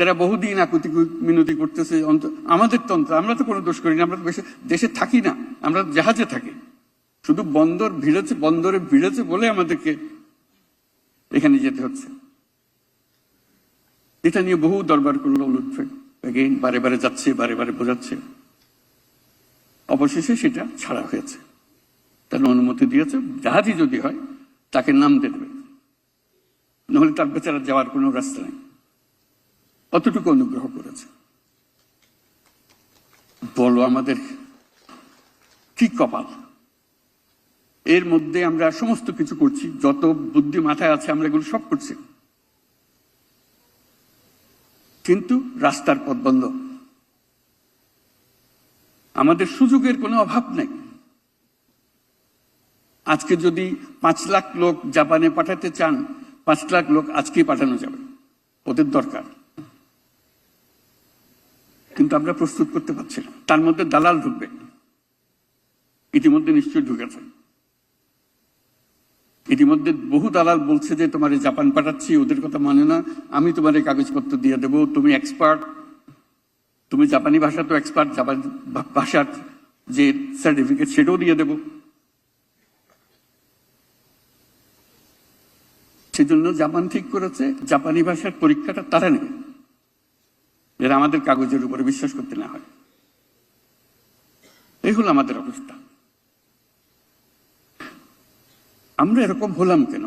তারা বহুদিন আকুতি মিনতি করতেছে। আমাদের তন্ত্র, আমরা তো কোনো দোষ করি না, আমরা দেশে থাকি না, আমরা জাহাজে থাকি। শুধু বন্দরে ভিড়েছে বলে আমাদেরকে এখানে যেতে হচ্ছে। এটা নিয়ে বহু দরবার করলো লুৎফে, বারে বারে যাচ্ছে, বারে বারে বোঝাচ্ছে। অবশেষে সেটা ছাড়া হয়েছে, তার অনুমতি দিয়েছে। জাহাজই যদি হয় তাকে নামতে দেবে, নাহলে তার বেচারা যাওয়ার কোনো রাস্তা নেই। অতটুকু অনুগ্রহ করেছে। বলো আমাদের কি কপাল! এর মধ্যে আমরা সমস্ত কিছু করছি, যত বুদ্ধি মাথায় আছে আমরা এগুলো সব করছি, কিন্তু রাস্তার পথ বন্ধ। আমাদের সুযোগের কোনো অভাব নেই। আজকে যদি 5 লাখ লোক জাপানে পাঠাতে চান, 5 লাখ লোক আজকেই পাঠানো যাবে, ওদের দরকার। কিন্তু আমরা প্রস্তুত করতে পারছি না। তার মধ্যে দালাল ঢুকবে, ইতিমধ্যে নিশ্চয়ই ঢুকেছে। ইতিমধ্যে বহু দালাল বলছে যে তোমার জাপান পাঠাচ্ছি, ওদের কথা মানে না, আমি তোমার এই কাগজপত্র দিয়ে দেবো, তুমি এক্সপার্ট, তুমি জাপানি ভাষা তো এক্সপার্ট, জাপানি ভাষার যে সার্টিফিকেট সেটাও দিয়ে দেব। সেজন্য জাপান ঠিক করেছে জাপানি ভাষার পরীক্ষাটা তারা নেবে, এরা আমাদের কাগজের উপরে বিশ্বাস করতে না হয়। এই হলো আমাদের অবস্থা। আমরা এরকম হলাম কেন?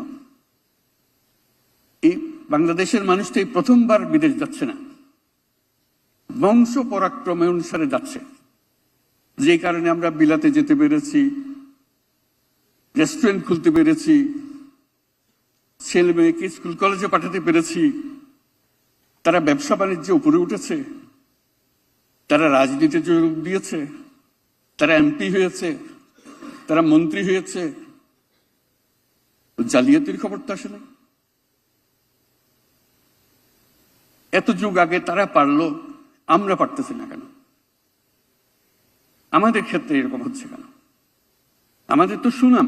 এই বাংলাদেশের মানুষটাই প্রথমবার বিদেশ যাচ্ছে না, বংশ পরাক্রমে অনুসারে যাচ্ছে। যে কারণে আমরা বিলাতে যেতে পেরেছি, রেস্টুরেন্ট খুলতে পেরেছি, ছেলে মেয়েকে স্কুল কলেজে পাঠাতে পেরেছি, তারা ব্যবসা বাণিজ্যে উপরে উঠেছে, তারা রাজনীতিতে যোগ দিয়েছে, তারা এমপি হয়েছে, তারা মন্ত্রী হয়েছে। জালিয়াতির খবর তো আসে না। এত যুগ আগে তারা পারলো, আমরা পারতেছি না কেন? আমাদের ক্ষেত্রে এরকম হচ্ছে কেন? আমাদের তো সুনাম,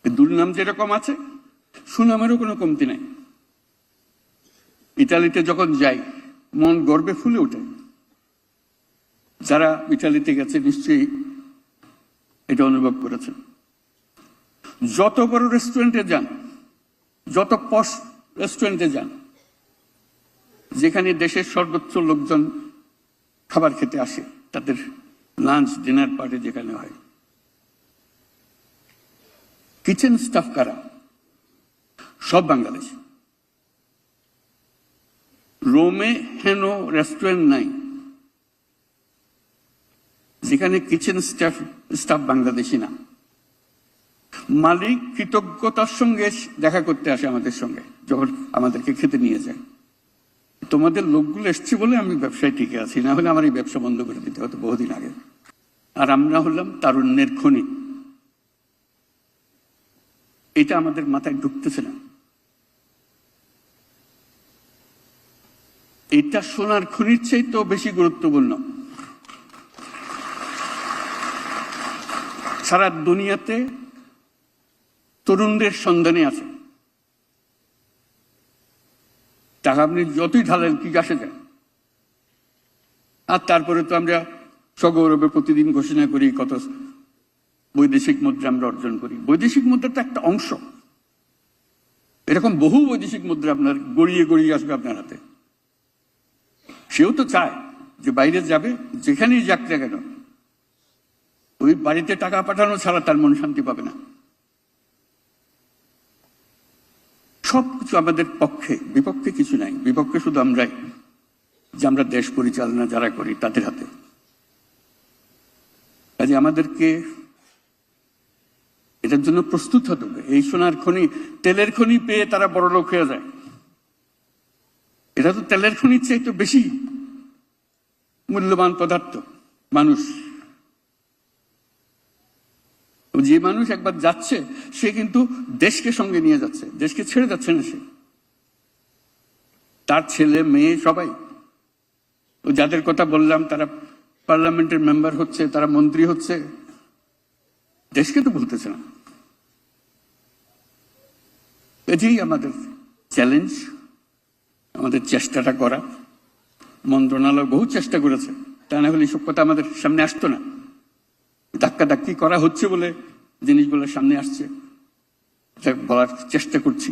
দুর্নাম যেরকম আছে, সুনামেরও কোনো কমতি নাই। ইটালিতে যখন যাই মন গর্বে ফুলে ওঠে। যারা ইটালিতে গেছে নিশ্চয়ই এটা অনুভব করেছেন। যত বড় রেস্টুরেন্টে যান, যত পশ রেস্টুরেন্টে যান, যেখানে দেশের সর্বোচ্চ লোকজন খাবার খেতে আসে, তাদের লাঞ্চ ডিনার পার্টি যেখানে হয়, কিচেন স্টাফ কারা? সব বাংলাদেশ। রোমে হেন রেস্টুরেন্ট নাই যেখানে কিচেন স্টাফ বাংলাদেশি না। মালিক কৃতজ্ঞতার সঙ্গে দেখা করতে আসে আমাদের সঙ্গে যখন আমাদেরকে খেতে নিয়ে যায়। তোমাদের লোকগুলো এসছে বলে আমি ব্যবসায় টিকে আছি, না হলে আমার এই ব্যবসা বন্ধ করে দিতে হতো বহুদিন আগে। আর আমরা হলাম তারুণ্যের খনি। এটা আমাদের মাথায় ঢুকতেছে না। এটা সোনার খনির চাইতেও বেশি গুরুত্বপূর্ণ। সারা দুনিয়াতে তরুণদের সন্ধানে আছে। টাকা আপনি যতই ঢালেন কি আসে যায়। আর তারপরে তো আমরা সগৌরবে প্রতিদিন ঘোষণা করি কত বৈদেশিক মুদ্রা আমরা অর্জন করি। বৈদেশিক মুদ্রা তো একটা অংশ, এরকম বহু বৈদেশিক মুদ্রা আপনার গড়িয়ে গড়িয়ে আসবে আপনার হাতে। সেও তো চায় যে বাইরে যাবে, যেখানেই যাক না কেন ওই বাড়িতে টাকা পাঠানো ছাড়া তার মন শান্তি পাবে না। সবকিছু আমাদের পক্ষে, বিপক্ষে কিছু নাই। বিপক্ষে শুধু আমরাই, যে আমরা দেশ পরিচালনা যারা করি তাদের হাতে। কাজে আমাদেরকে এটার জন্য প্রস্তুত হতে হবে। এই সোনার খনি, তেলের খনি পেয়ে তারা বড় লোক হয়ে যায়। এটা তো তেলের খনির চেয়ে তো বেশি মূল্যবান পদার্থ মানুষ। যে মানুষ একবার যাচ্ছে সে কিন্তু দেশকে সঙ্গে নিয়ে যাচ্ছে, দেশকে ছেড়ে যাচ্ছে না সে। তার ছেলে মেয়ে সবাই, যাদের কথা বললাম তারা পার্লামেন্টের মেম্বার হচ্ছে, তারা মন্ত্রী হচ্ছে, দেশকে তো ভুলতেছে না। এটাই আমাদের চ্যালেঞ্জ, আমাদের চেষ্টাটা করা, মন্ত্রণালয় বহু চেষ্টা করেছে, তা না হলে এসব কথা আমাদের সামনে আসতো না। ধাক্কাধাক্কি করা হচ্ছে বলে জিনিসগুলো সামনে আসছে, এটা বলার চেষ্টা করছি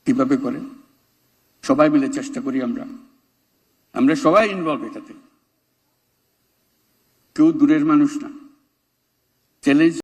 কিভাবে করে। সবাই মিলে চেষ্টা করি, আমরা সবাই ইনভলভ এটাতে, কেউ দূরের মানুষ না। চ্যালেঞ্জ